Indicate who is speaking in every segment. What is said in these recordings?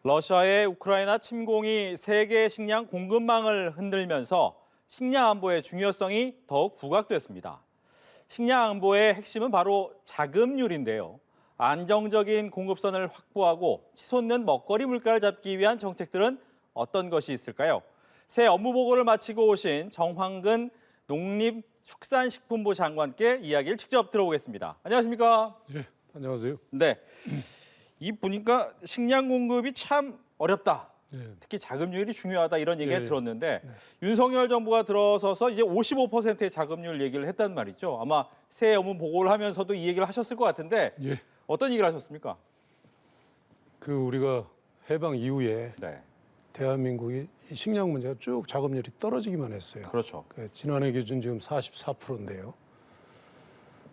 Speaker 1: 러시아의 우크라이나 침공이 세계 식량 공급망을 흔들면서 식량 안보의 중요성이 더욱 부각됐습니다. 식량 안보의 핵심은 바로 자급률인데요. 안정적인 공급선을 확보하고 치솟는 먹거리 물가를 잡기 위한 정책들은 어떤 것이 있을까요? 새 업무 보고를 마치고 오신 정황근 농림축산식품부 장관께 이야기를 직접 들어보겠습니다. 안녕하십니까?
Speaker 2: 예, 안녕하세요.
Speaker 1: 네. 이 보니까 식량 공급이 참 어렵다.
Speaker 2: 예,
Speaker 1: 특히 자급률이 중요하다 이런 얘기를
Speaker 2: 예,
Speaker 1: 들었는데 윤석열 정부가 들어서서 이제 55%의 자급률 얘기를 했단 말이죠. 아마 새 업무 보고를 하면서도 이 얘기를 하셨을 것 같은데
Speaker 2: 예.
Speaker 1: 어떤 얘기를 하셨습니까?
Speaker 2: 그 우리가 해방 이후에
Speaker 1: 네,
Speaker 2: 대한민국이 이 식량 문제가 쭉 자급률이 떨어지기만 했어요.
Speaker 1: 그렇죠.
Speaker 2: 지난해 기준 지금 44%인데요.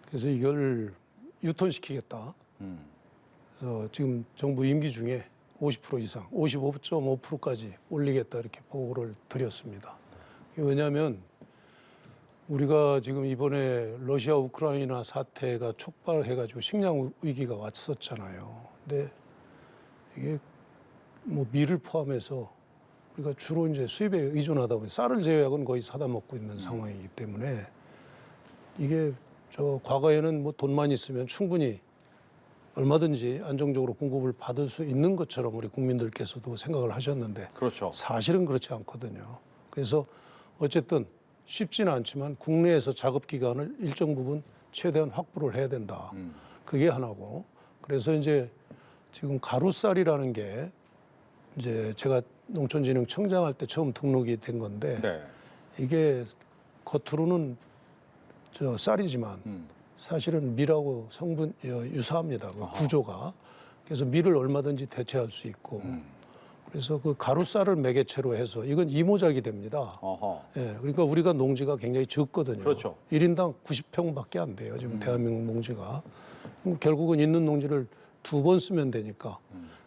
Speaker 2: 그래서 이걸 유턴시키겠다. 그래서 지금 정부 임기 중에 50% 이상, 55.5%까지 올리겠다 이렇게 보고를 드렸습니다. 왜냐하면 우리가 지금 이번에 러시아 우크라이나 사태가 촉발해가지고 식량 위기가 왔었잖아요. 근데 이게 뭐 밀을 포함해서 우리가 주로 이제 수입에 의존하다 보니 쌀을 제외하고는 거의 사다 먹고 있는 상황이기 때문에 이게 저 과거에는 뭐 돈만 있으면 충분히 얼마든지 안정적으로 공급을 받을 수 있는 것처럼 우리 국민들께서도 생각을 하셨는데
Speaker 1: 그렇죠.
Speaker 2: 사실은 그렇지 않거든요. 그래서 어쨌든 쉽지는 않지만 국내에서 작업 기간을 일정 부분 최대한 확보를 해야 된다. 그게 하나고. 그래서 이제 지금 가루쌀이라는 게 이제 제가 농촌진흥청장 할 때 처음 등록이 된 건데
Speaker 1: 네.
Speaker 2: 이게 겉으로는 저 쌀이지만 사실은 밀하고 성분 유사합니다. 그 구조가. 그래서 밀을 얼마든지 대체할 수 있고. 그래서 그 가루쌀을 매개체로 해서 이건 이모작이 됩니다.
Speaker 1: 어허.
Speaker 2: 예, 그러니까 우리가 농지가 굉장히 적거든요.
Speaker 1: 그렇죠.
Speaker 2: 1인당 90평밖에 안 돼요. 지금 대한민국 농지가. 결국은 있는 농지를 2번 쓰면 되니까.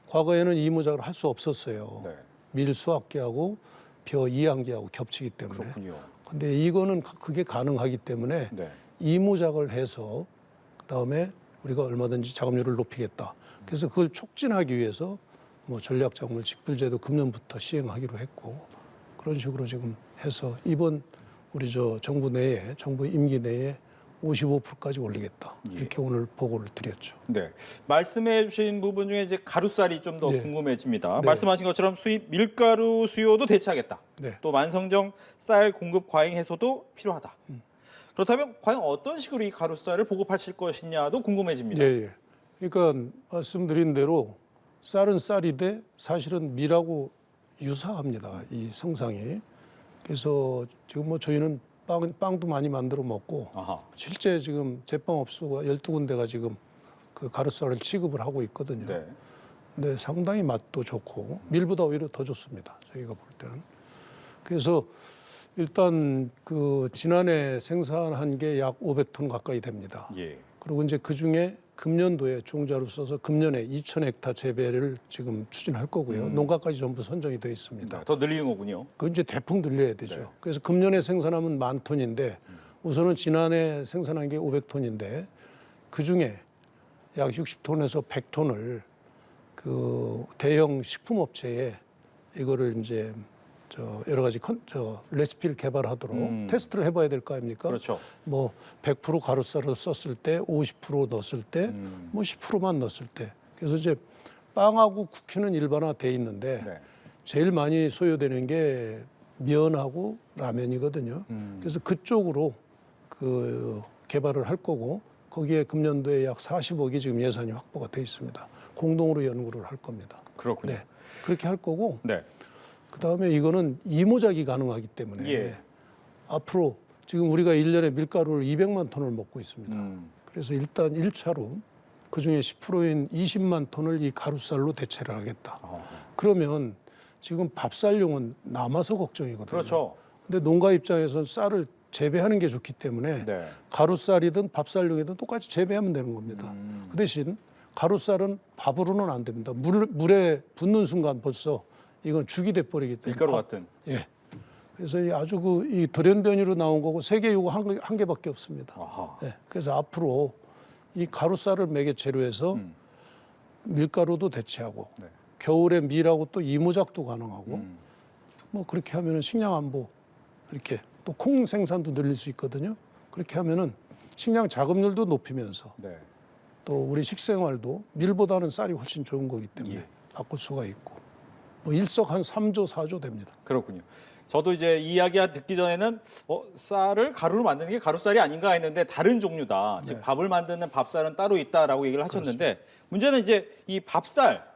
Speaker 2: 과거에는 이모작을 할 수 없었어요.
Speaker 1: 네.
Speaker 2: 밀 수확기하고 벼 이항기하고 겹치기 때문에.
Speaker 1: 그렇군요.
Speaker 2: 근데 이거는 그게 가능하기 때문에
Speaker 1: 네.
Speaker 2: 이모작을 해서 그다음에 우리가 얼마든지 작업률을 높이겠다. 그래서 그걸 촉진하기 위해서 뭐 전략작물 직불제도 금년부터 시행하기로 했고 그런 식으로 지금 해서 이번 우리 저 정부 내에 정부 임기 내에 55%까지 올리겠다. 이렇게 오늘 보고를 드렸죠.
Speaker 1: 네. 말씀해 주신 부분 중에 이제 가루쌀이 좀 더
Speaker 2: 예.
Speaker 1: 궁금해집니다.
Speaker 2: 네.
Speaker 1: 말씀하신 것처럼 수입 밀가루 수요도 대체하겠다.
Speaker 2: 네.
Speaker 1: 또 만성정 쌀 공급 과잉 해소도 필요하다. 그렇다면 과연 어떤 식으로 이 가루쌀을 보급하실 것이냐도 궁금해집니다.
Speaker 2: 예. 그러니까 말씀드린 대로 쌀은 쌀이되 사실은 밀하고 유사합니다. 이 성상이. 그래서 지금 뭐 저희는 빵도 많이 만들어 먹고
Speaker 1: 아하.
Speaker 2: 실제 지금 제빵업소가 12군데가 지금 그 가루쌀을 취급을 하고 있거든요.
Speaker 1: 네.
Speaker 2: 근데 상당히 맛도 좋고 밀보다 오히려 더 좋습니다. 저희가 볼 때는. 그래서 일단 그 지난해 생산한 게 약 500톤 가까이 됩니다.
Speaker 1: 예.
Speaker 2: 그리고 이제 그 중에 금년도에 종자로 써서 금년에 2,000헥타 재배를 지금 추진할 거고요. 농가까지 전부 선정이 되어 있습니다.
Speaker 1: 네, 더 늘리는 거군요.
Speaker 2: 그건 이제 대폭 늘려야 되죠.
Speaker 1: 네.
Speaker 2: 그래서 금년에 생산하면 10,000톤인데 우선은 지난해 생산한 게 500톤인데 그 중에 약 60톤에서 100톤을 그 대형 식품업체에 이거를 이제 저 여러 가지 레시피를 개발하도록 테스트를 해봐야 될 거 아닙니까?
Speaker 1: 그렇죠.
Speaker 2: 뭐 100% 가루쌀을 썼을 때, 50% 넣었을 때, 뭐 10%만 넣었을 때. 그래서 이제 빵하고 쿠키는 일반화돼 있는데
Speaker 1: 네.
Speaker 2: 제일 많이 소요되는 게 면하고 라면이거든요. 그래서 그쪽으로 그 개발을 할 거고 거기에 금년도에 약 40억이 지금 예산이 확보가 돼 있습니다. 공동으로 연구를 할 겁니다.
Speaker 1: 그렇군요.
Speaker 2: 네, 그렇게 할 거고
Speaker 1: 네.
Speaker 2: 그다음에 이거는 이모작이 가능하기 때문에
Speaker 1: 예.
Speaker 2: 앞으로 지금 우리가 1년에 밀가루를 200만 톤을 먹고 있습니다. 그래서 일단 1차로 그중에 10%인 20만 톤을 이 가루쌀로 대체를 하겠다. 그러면 지금 밥쌀용은 남아서 걱정이거든요.
Speaker 1: 그렇죠.
Speaker 2: 근데 농가 입장에서는 쌀을 재배하는 게 좋기 때문에
Speaker 1: 네.
Speaker 2: 가루쌀이든 밥쌀용이든 똑같이 재배하면 되는 겁니다. 그 대신 가루쌀은 밥으로는 안 됩니다. 물에 붓는 순간 벌써 이건 죽이 돼 버리기 때문에
Speaker 1: 밀가루 같은.
Speaker 2: 예. 그래서 아주 이 돌연변이로 나온 거고 세계 요구 한 개밖에 없습니다.
Speaker 1: 아하.
Speaker 2: 예. 그래서 앞으로 이 가루쌀을 매개체로 해서 밀가루도 대체하고
Speaker 1: 네.
Speaker 2: 겨울에 밀하고 또 이모작도 가능하고 뭐 그렇게 하면은 식량 안보 이렇게 또 콩 생산도 늘릴 수 있거든요. 그렇게 하면은 식량 자급률도 높이면서
Speaker 1: 네.
Speaker 2: 또 우리 식생활도 밀보다는 쌀이 훨씬 좋은 거기 때문에
Speaker 1: 예.
Speaker 2: 바꿀 수가 있고 뭐 일석 한 3조 4조 됩니다.
Speaker 1: 그렇군요. 저도 이제 이 이야기 듣기 전에는 쌀을 가루로 만드는 게 가루쌀이 아닌가 했는데 다른 종류다. 즉 밥을 만드는 밥쌀은 따로 있다라고 얘기를 하셨는데 문제는 이제 이 밥쌀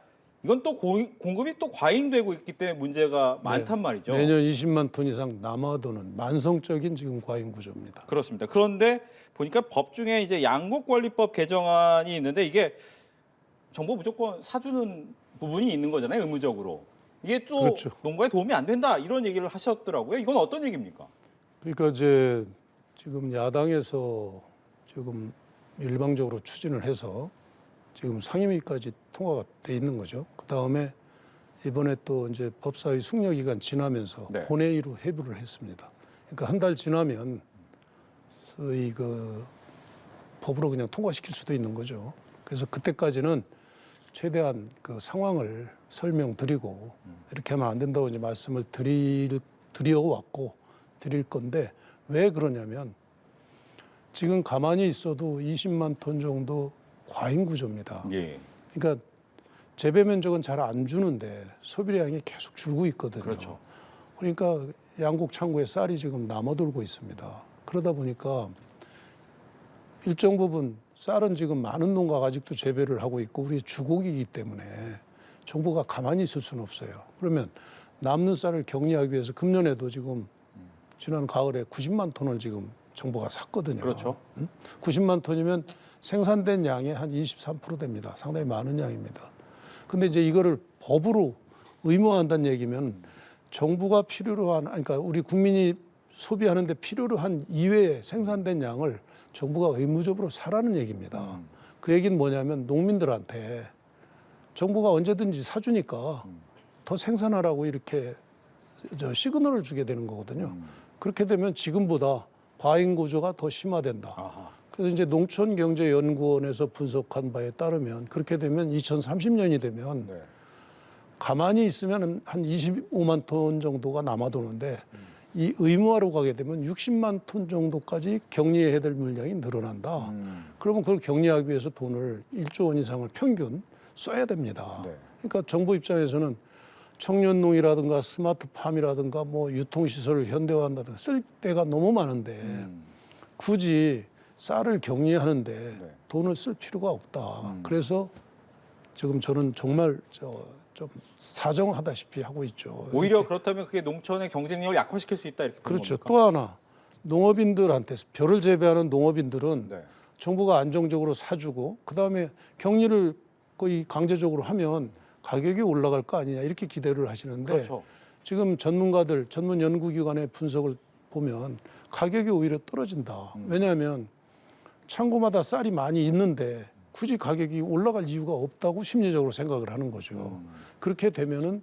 Speaker 1: 이건 또 공급이 또 과잉되고 있기 때문에 문제가 많단 말이죠.
Speaker 2: 매년 20만 톤 이상 남아도는 만성적인 지금 과잉 구조입니다.
Speaker 1: 그렇습니다. 그런데 보니까 법 중에 이제 양곡관리법 개정안이 있는데 이게 정부 무조건 사주는 부분이 있는 거잖아요, 의무적으로. 이게 또
Speaker 2: 그렇죠.
Speaker 1: 농가에 도움이 안 된다 이런 얘기를 하셨더라고요. 이건 어떤 얘기입니까?
Speaker 2: 그러니까 이제 지금 야당에서 지금 일방적으로 추진을 해서 지금 상임위까지 통과가 돼 있는 거죠. 그 다음에 이번에 또 이제 법사위 숙려 기간 지나면서
Speaker 1: 네.
Speaker 2: 본회의로 회부를 했습니다. 그러니까 한 달 지나면 소위 그 법으로 그냥 통과시킬 수도 있는 거죠. 그래서 그때까지는 최대한 그 상황을 설명드리고 이렇게 하면 안 된다고 이제 말씀을 드려왔고 드릴 건데 왜 그러냐면 지금 가만히 있어도 20만 톤 정도 과잉 구조입니다.
Speaker 1: 예.
Speaker 2: 그러니까 재배 면적은 잘 안 주는데 소비량이 계속 줄고 있거든요.
Speaker 1: 그렇죠.
Speaker 2: 그러니까 양곡 창고에 쌀이 지금 남아돌고 있습니다. 그러다 보니까 일정 부분 쌀은 지금 많은 농가가 아직도 재배를 하고 있고 우리 주곡이기 때문에 정부가 가만히 있을 수는 없어요. 그러면 남는 쌀을 격리하기 위해서 금년에도 지금 지난 가을에 90만 톤을 지금 정부가 샀거든요.
Speaker 1: 그렇죠.
Speaker 2: 90만 톤이면 생산된 양의 한 23% 됩니다. 상당히 많은 양입니다. 근데 이제 이거를 법으로 의무화한다는 얘기면 정부가 필요로 한, 그러니까 우리 국민이 소비하는데 필요로 한 이외에 생산된 양을 정부가 의무적으로 사라는 얘기입니다. 그 얘기는 뭐냐면 농민들한테 정부가 언제든지 사주니까 더 생산하라고 이렇게 시그널을 주게 되는 거거든요. 그렇게 되면 지금보다 과잉 구조가 더 심화된다.
Speaker 1: 아하.
Speaker 2: 그래서 이제 농촌경제연구원에서 분석한 바에 따르면 그렇게 되면 2030년이 되면
Speaker 1: 네.
Speaker 2: 가만히 있으면 한 25만 톤 정도가 남아도는데 이 의무화로 가게 되면 60만 톤 정도까지 격리해야 될 물량이 늘어난다. 그러면 그걸 격리하기 위해서 돈을 1조 원 이상을 평균 써야 됩니다.
Speaker 1: 네.
Speaker 2: 그러니까 정부 입장에서는 청년농이라든가 스마트팜이라든가 뭐 유통시설을 현대화한다든가 쓸 데가 너무 많은데 굳이 쌀을 격리하는데
Speaker 1: 네.
Speaker 2: 돈을 쓸 필요가 없다. 그래서 지금 저는 정말 좀 사정하다시피 하고 있죠.
Speaker 1: 오히려 그렇다면 그게 농촌의 경쟁력을 약화시킬 수 있다 이렇게 보는
Speaker 2: 그렇죠.
Speaker 1: 겁니까?
Speaker 2: 또 하나 농업인들한테 벼를 재배하는 농업인들은
Speaker 1: 네.
Speaker 2: 정부가 안정적으로 사주고 그다음에 격리를 거의 강제적으로 하면 가격이 올라갈 거 아니냐 이렇게 기대를 하시는데
Speaker 1: 그렇죠.
Speaker 2: 지금 전문가들 전문 연구기관의 분석을 보면 가격이 오히려 떨어진다. 왜냐하면 창고마다 쌀이 많이 있는데 굳이 가격이 올라갈 이유가 없다고 심리적으로 생각을 하는 거죠. 그렇게 되면은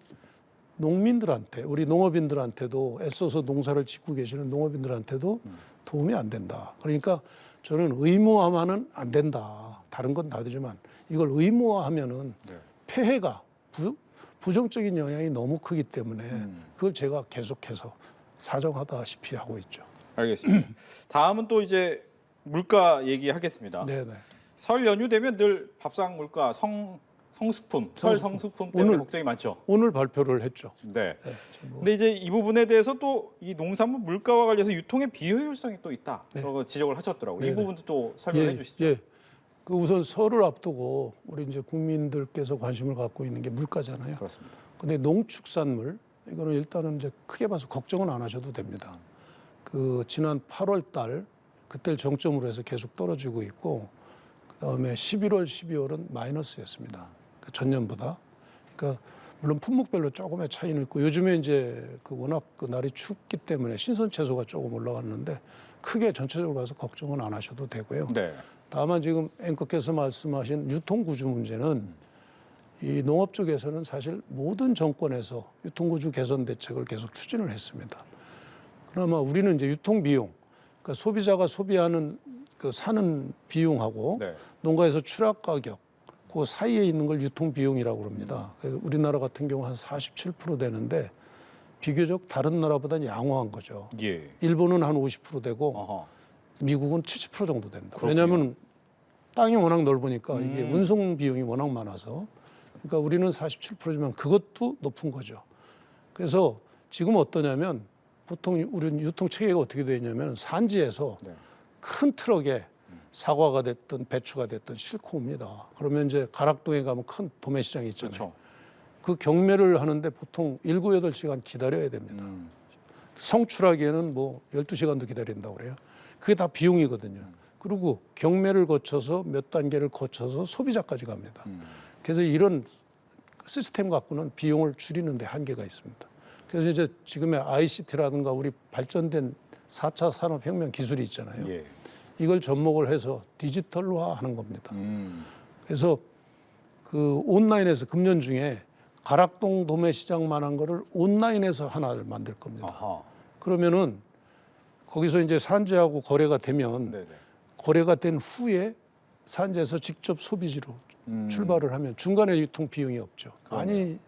Speaker 2: 농민들한테 우리 농업인들한테도 애써서 농사를 짓고 계시는 농업인들한테도 도움이 안 된다. 그러니까 저는 의무화만은 안 된다. 다른 건 다 되지만 이걸 의무화하면은
Speaker 1: 네.
Speaker 2: 폐해가 부정적인 영향이 너무 크기 때문에 그걸 제가 계속해서 사정하다시피 하고 있죠.
Speaker 1: 알겠습니다. 다음은 또 이제 물가 얘기하겠습니다.
Speaker 2: 네네.
Speaker 1: 설 연휴 되면 늘 밥상 물가, 성수품, 설 성수품 때문에
Speaker 2: 오늘-
Speaker 1: 걱정이 많죠.
Speaker 2: 오늘 발표를 했죠.
Speaker 1: 네.
Speaker 2: 네, 뭐
Speaker 1: 근데 이제 이 부분에 대해서 또 이 농산물 물가와 관련해서 유통의 비효율성이 또 있다. 그런 지적을 하셨더라고요. 이
Speaker 2: 네네.
Speaker 1: 부분도 또 설명해 주시죠.
Speaker 2: 예. 그 우선 설을 앞두고 우리 이제 국민들께서 관심을 갖고 있는 게 물가잖아요.
Speaker 1: 그렇습니다.
Speaker 2: 근데 농축산물 이거는 일단은 이제 크게 봐서 걱정은 안 하셔도 됩니다. 그 지난 8월 달 그때를 정점으로 해서 계속 떨어지고 있고 그다음에 11월, 12월은 마이너스였습니다. 그 전년보다. 그러니까 물론 품목별로 조금의 차이는 있고 요즘에 이제 그 워낙 그 날이 춥기 때문에 신선 채소가 조금 올라갔는데 크게 전체적으로 봐서 걱정은 안 하셔도 되고요.
Speaker 1: 네.
Speaker 2: 다만 지금 앵커께서 말씀하신 유통구조 문제는 이 농업 쪽에서는 사실 모든 정권에서 유통구조 개선 대책을 계속 추진을 했습니다. 그나마 우리는 이제 유통비용, 그러니까 소비자가 소비하는 그 사는 비용하고
Speaker 1: 네.
Speaker 2: 농가에서 추락 가격, 그 사이에 있는 걸 유통 비용이라고 합니다. 우리나라 같은 경우 한 47% 되는데 비교적 다른 나라보다는 양호한 거죠.
Speaker 1: 예.
Speaker 2: 일본은 한 50% 되고
Speaker 1: 어허.
Speaker 2: 미국은 70% 정도 됩니다.
Speaker 1: 그렇군요.
Speaker 2: 왜냐하면 땅이 워낙 넓으니까 이게 운송 비용이 워낙 많아서 그러니까 우리는 47%지만 그것도 높은 거죠. 그래서 지금 어떠냐면 보통 우리는 유통 체계가 어떻게 되어 있냐면 산지에서
Speaker 1: 네.
Speaker 2: 큰 트럭에 사과가 됐든 배추가 됐든 싣고 옵니다. 그러면 이제 가락동에 가면 큰 도매시장이 있잖아요.
Speaker 1: 그렇죠.
Speaker 2: 그 경매를 하는데 보통 7, 8시간 기다려야 됩니다. 성출하기에는 뭐 12시간도 기다린다고 그래요. 그게 다 비용이거든요. 그리고 경매를 거쳐서 몇 단계를 거쳐서 소비자까지 갑니다. 그래서 이런 시스템 갖고는 비용을 줄이는 데 한계가 있습니다. 그래서 이제 지금의 ICT라든가 우리 발전된 4차 산업혁명 기술이 있잖아요.
Speaker 1: 예.
Speaker 2: 이걸 접목을 해서 디지털화하는 겁니다. 그래서 그 온라인에서 금년 중에 가락동 도매시장만한 거를 온라인에서 하나를 만들 겁니다.
Speaker 1: 아하.
Speaker 2: 그러면은 거기서 이제 산지하고 거래가 되면
Speaker 1: 네네.
Speaker 2: 거래가 된 후에 산지에서 직접 소비지로 출발을 하면 중간에 유통 비용이 없죠. 많이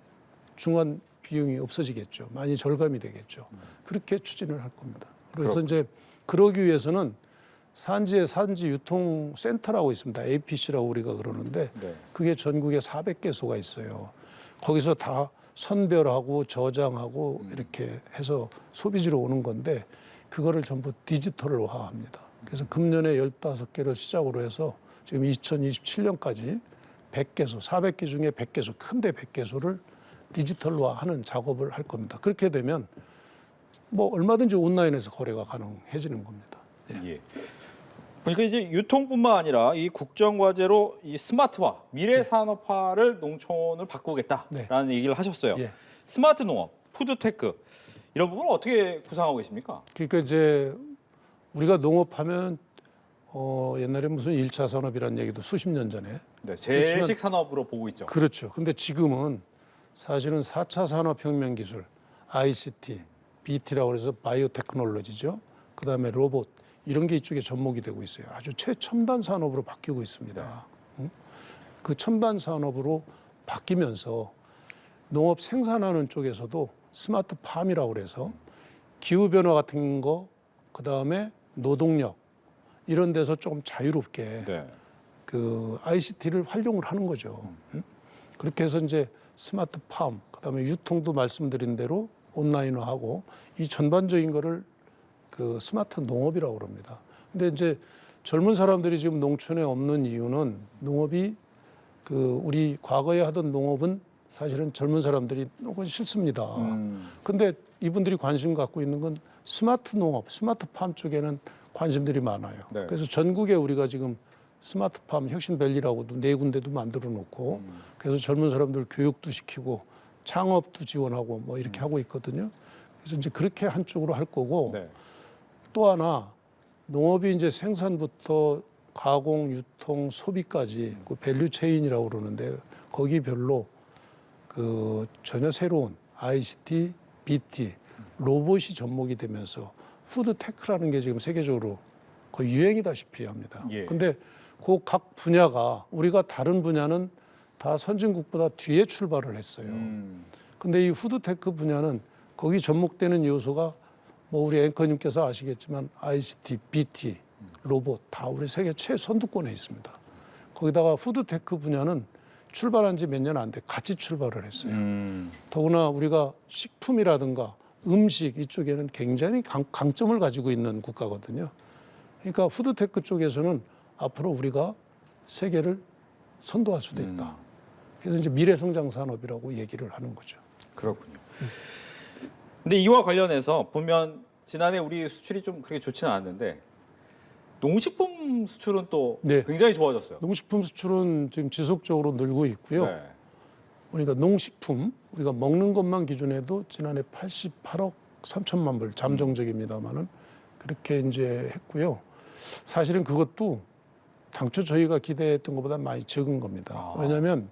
Speaker 2: 중간 비용이 없어지겠죠. 많이 절감이 되겠죠. 그렇게 추진을 할 겁니다. 그래서 이제 그러기 위해서는 산지에 산지 유통 센터라고 있습니다. APC라고 우리가 그러는데
Speaker 1: 네.
Speaker 2: 그게 전국에 400개소가 있어요. 거기서 다 선별하고 저장하고 이렇게 해서 소비지로 오는 건데 그거를 전부 디지털화합니다. 그래서 금년에 15개를 시작으로 해서 지금 2027년까지 100개소, 400개 중에 100개소, 큰데 100개소를 디지털화하는 작업을 할 겁니다. 그렇게 되면 뭐 얼마든지 온라인에서 거래가 가능해지는 겁니다.
Speaker 1: 예. 그러니까 이제 유통뿐만 아니라 이 국정 과제로 이 스마트화, 미래 산업화를 농촌을 바꾸겠다라는 얘기를 하셨어요.
Speaker 2: 예.
Speaker 1: 스마트 농업, 푸드테크 이런 부분을 어떻게 구상하고 계십니까?
Speaker 2: 그러니까 이제 우리가 농업하면 옛날에 무슨 1차 산업이라는 얘기도 수십 년 전에
Speaker 1: 네, 재래식 산업으로 보고 있죠.
Speaker 2: 그렇죠. 근데 지금은 사실은 4차 산업혁명 기술, ICT, BT라고 해서 바이오 테크놀로지죠. 그다음에 로봇 이런 게 이쪽에 접목이 되고 있어요. 아주 최첨단 산업으로 바뀌고 있습니다. 그 첨단 산업으로 바뀌면서 농업 생산하는 쪽에서도 스마트 팜이라고 그래서 기후 변화 같은 거, 그다음에 노동력 이런 데서 조금 자유롭게
Speaker 1: 네.
Speaker 2: 그 ICT를 활용을 하는 거죠. 그렇게 해서 이제 스마트 팜, 그다음에 유통도 말씀드린 대로 온라인화하고 이 전반적인 거를 그 스마트 농업이라고 그럽니다. 근데 이제 젊은 사람들이 지금 농촌에 없는 이유는 농업이 그 우리 과거에 하던 농업은 사실은 젊은 사람들이 너무 싫습니다. 근데 이분들이 관심 갖고 있는 건 스마트 농업, 스마트 팜 쪽에는 관심들이 많아요.
Speaker 1: 네.
Speaker 2: 그래서 전국에 우리가 지금 스마트팜 혁신밸리라고도 4군데도 만들어 놓고 그래서 젊은 사람들 교육도 시키고 창업도 지원하고 뭐 이렇게 하고 있거든요. 그래서 이제 그렇게 한쪽으로 할 거고
Speaker 1: 네.
Speaker 2: 또 하나 농업이 이제 생산부터 가공, 유통, 소비까지 그 밸류 체인이라고 그러는데 거기 별로 그 전혀 새로운 ICT, BT, 로봇이 접목이 되면서 푸드테크라는 게 지금 세계적으로 거의 유행이다시피 합니다.
Speaker 1: 예.
Speaker 2: 근데 그 각 분야가 우리가 다른 분야는 다 선진국보다 뒤에 출발을 했어요. 근데 이 푸드테크 분야는 거기 접목되는 요소가 뭐 우리 앵커님께서 아시겠지만 ICT, BT, 로봇 다 우리 세계 최선두권에 있습니다. 거기다가 푸드테크 분야는 출발한 지 몇 년 안 돼 같이 출발을 했어요. 더구나 우리가 식품이라든가 음식 이쪽에는 굉장히 강점을 가지고 있는 국가거든요. 그러니까 푸드테크 쪽에서는 앞으로 우리가 세계를 선도할 수도 있다. 그래서 이제 미래성장 산업이라고 얘기를 하는 거죠.
Speaker 1: 그렇군요. 근데 이와 관련해서 보면 지난해 우리 수출이 좀 그렇게 좋지는 않았는데 농식품 수출은 또
Speaker 2: 네.
Speaker 1: 굉장히 좋아졌어요.
Speaker 2: 농식품 수출은 지금 지속적으로 늘고 있고요.
Speaker 1: 네.
Speaker 2: 우리가 농식품, 우리가 먹는 것만 기준해도 지난해 88억 3천만 불, 잠정적입니다만은 그렇게 이제 했고요. 사실은 그것도 당초 저희가 기대했던 것보다 많이 적은 겁니다. 왜냐하면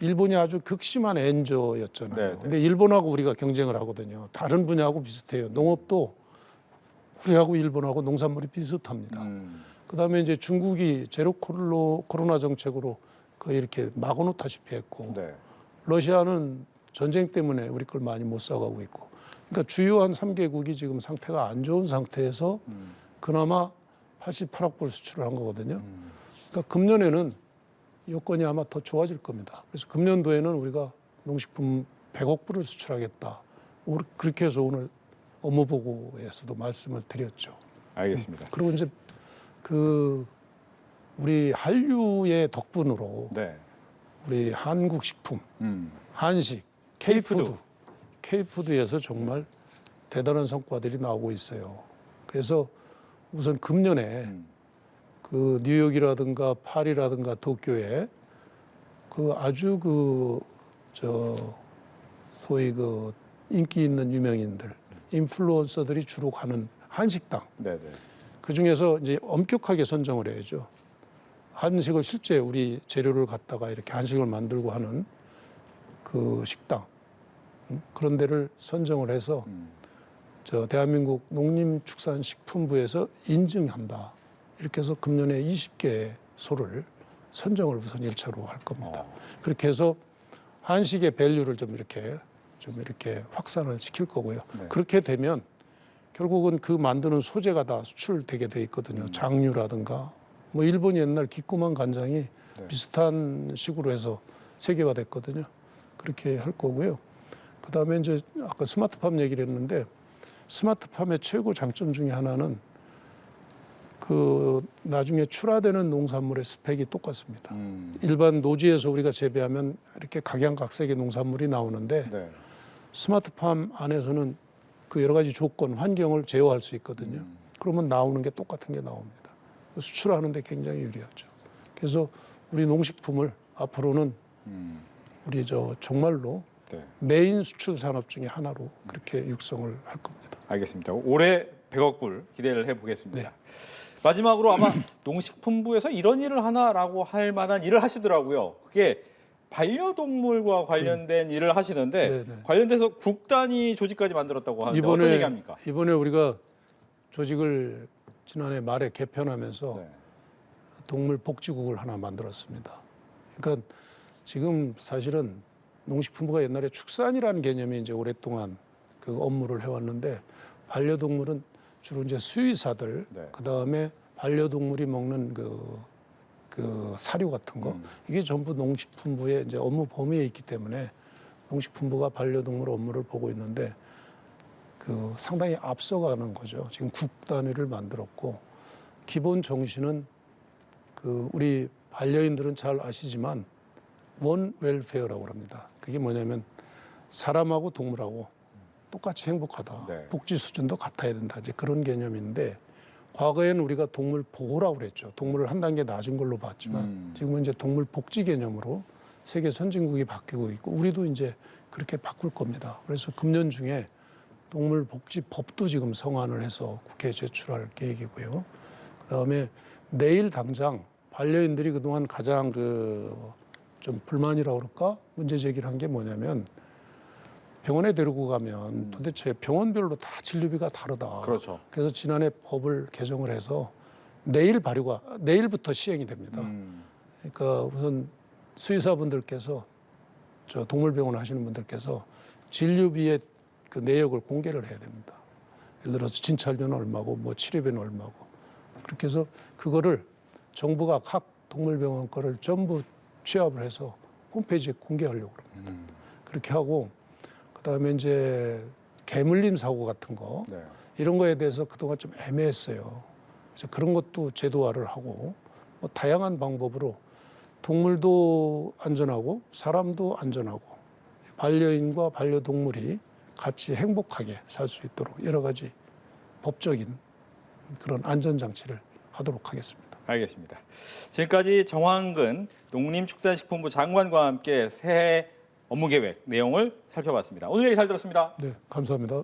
Speaker 2: 일본이 아주 극심한 엔저였잖아요.
Speaker 1: 네, 네.
Speaker 2: 근데 일본하고 우리가 경쟁을 하거든요. 다른 분야하고 비슷해요. 농업도 우리하고 일본하고 농산물이 비슷합니다. 그다음에 이제 중국이 제로 코로나 정책으로 거의 이렇게 막아놓다시피 했고
Speaker 1: 네.
Speaker 2: 러시아는 전쟁 때문에 우리 걸 많이 못 사가고 있고 그러니까 주요한 3개국이 지금 상태가 안 좋은 상태에서 그나마 88억 불 수출을 한 거거든요. 그러니까 금년에는 여건이 아마 더 좋아질 겁니다. 그래서 금년도에는 우리가 농식품 100억 불을 수출하겠다. 그렇게 해서 오늘 업무보고에서도 말씀을 드렸죠.
Speaker 1: 알겠습니다.
Speaker 2: 그리고 이제 우리 한류의 덕분으로
Speaker 1: 네.
Speaker 2: 우리 한국 식품, 한식, K푸드에서 정말 대단한 성과들이 나오고 있어요. 그래서 우선 금년에 그 뉴욕이라든가 파리라든가 도쿄에 그 아주 소위 그 인기 있는 유명인들, 인플루언서들이 주로 가는 한식당.
Speaker 1: 네네.
Speaker 2: 그 중에서 이제 엄격하게 선정을 해야죠. 한식을 실제 우리 재료를 갖다가 이렇게 한식을 만들고 하는 그 식당 그런 데를 선정을 해서 대한민국 농림축산식품부에서 인증한다. 이렇게 해서 금년에 20개소를 선정을 우선 1차로 할 겁니다. 그렇게 해서 한식의 밸류를 좀 이렇게 확산을 시킬 거고요.
Speaker 1: 네.
Speaker 2: 그렇게 되면 결국은 그 만드는 소재가 다 수출되게 돼 있거든요. 장류라든가 뭐 일본 옛날 기꼬만 간장이 비슷한 식으로 해서 세계화됐거든요. 그렇게 할 거고요. 그다음에 이제 아까 스마트팜 얘기를 했는데 스마트팜의 최고 장점 중에 하나는 그 나중에 출하되는 농산물의 스펙이 똑같습니다. 일반 노지에서 우리가 재배하면 이렇게 각양각색의 농산물이 나오는데
Speaker 1: 네.
Speaker 2: 스마트팜 안에서는 그 여러 가지 조건, 환경을 제어할 수 있거든요. 그러면 나오는 게 똑같은 게 나옵니다. 수출하는 데 굉장히 유리하죠. 그래서 우리 농식품을 앞으로는 우리 정말로
Speaker 1: 네.
Speaker 2: 메인 수출 산업 중에 하나로 그렇게 육성을 할 겁니다.
Speaker 1: 알겠습니다. 올해 100억 불 기대를 해보겠습니다.
Speaker 2: 네.
Speaker 1: 마지막으로 아마 농식품부에서 이런 일을 하나라고 할 만한 일을 하시더라고요. 그게 반려동물과 관련된 일을 하시는데
Speaker 2: 네네.
Speaker 1: 관련돼서 국단위 조직까지 만들었다고 하는데 어떤 얘기합니까?
Speaker 2: 이번에 우리가 조직을 지난해 말에 개편하면서
Speaker 1: 네.
Speaker 2: 동물복지국을 하나 만들었습니다. 그러니까 지금 사실은 농식품부가 옛날에 축산이라는 개념이 이제 오랫동안 그 업무를 해왔는데 반려동물은 주로 이제 수의사들,
Speaker 1: 네.
Speaker 2: 그 다음에 반려동물이 먹는 그 사료 같은 거 이게 전부 농식품부의 이제 업무 범위에 있기 때문에 농식품부가 반려동물 업무를 보고 있는데 그 상당히 앞서가는 거죠. 지금 국단위를 만들었고 기본 정신은 그 우리 반려인들은 잘 아시지만 원 웰페어라고 합니다. 그게 뭐냐면 사람하고 동물하고 똑같이 행복하다.
Speaker 1: 네.
Speaker 2: 복지 수준도 같아야 된다. 이제 그런 개념인데 과거에는 우리가 동물 보호라고 그랬죠. 동물을 한 단계 낮은 걸로 봤지만 지금은 이제 동물 복지 개념으로 세계 선진국이 바뀌고 있고 우리도 이제 그렇게 바꿀 겁니다. 그래서 금년 중에 동물 복지 법도 지금 성안을 해서 국회에 제출할 계획이고요. 그다음에 내일 당장 반려인들이 그동안 가장 좀 불만이라고 그럴까? 문제 제기를 한 게 뭐냐면 병원에 데리고 가면 도대체 병원별로 다 진료비가 다르다.
Speaker 1: 그렇죠.
Speaker 2: 그래서 지난해 법을 개정을 해서 내일부터 시행이 됩니다. 그러니까 우선 수의사분들께서 동물병원 하시는 분들께서 진료비의 그 내역을 공개를 해야 됩니다. 예를 들어서 진찰료는 얼마고 뭐 치료비는 얼마고 그렇게 해서 그거를 정부가 각 동물병원 거를 전부 취합을 해서 홈페이지에 공개하려고 합니다. 그렇게 하고 그다음에 이제 개물림 사고 같은 거
Speaker 1: 네.
Speaker 2: 이런 거에 대해서 그동안 좀 애매했어요. 그래서 그런 것도 제도화를 하고 뭐 다양한 방법으로 동물도 안전하고 사람도 안전하고 반려인과 반려동물이 같이 행복하게 살 수 있도록 여러 가지 법적인 그런 안전장치를 하도록 하겠습니다.
Speaker 1: 알겠습니다. 지금까지 정황근 농림축산식품부 장관과 함께 새해 업무계획 내용을 살펴봤습니다. 오늘 얘기 잘 들었습니다.
Speaker 2: 네, 감사합니다.